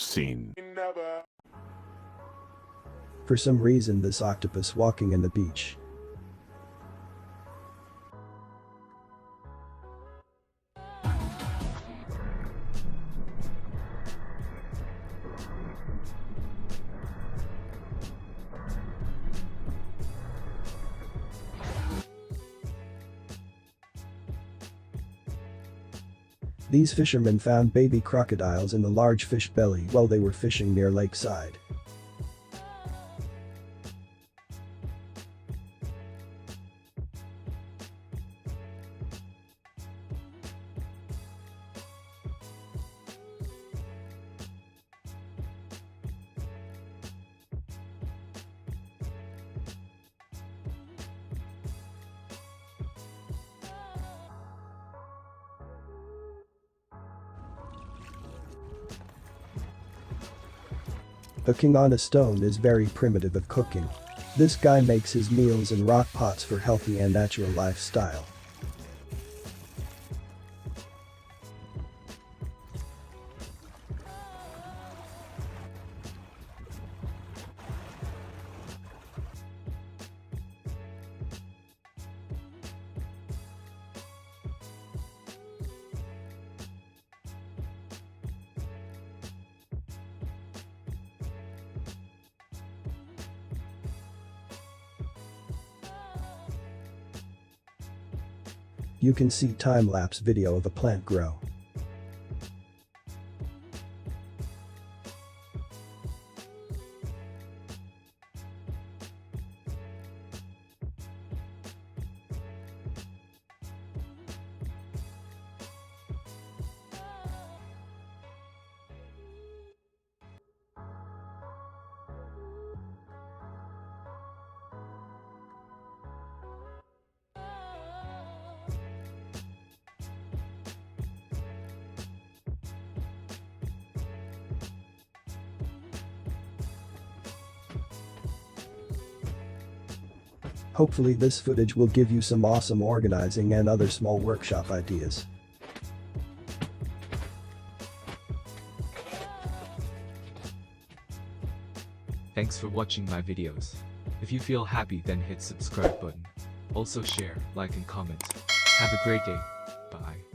Scene. For some reason, this octopus walking in the beach. These fishermen found baby crocodiles in the large fish belly while they were fishing near lakeside. Cooking on a stone is very primitive of cooking. This guy makes his meals in rock pots for healthy and natural lifestyle. You can see time-lapse video of a plant grow. Hopefully this footage will give you some awesome organizing and other small workshop ideas. Thanks for watching my videos. If you feel happy, then hit subscribe button. Also share, like and comment. Have a great day. Bye.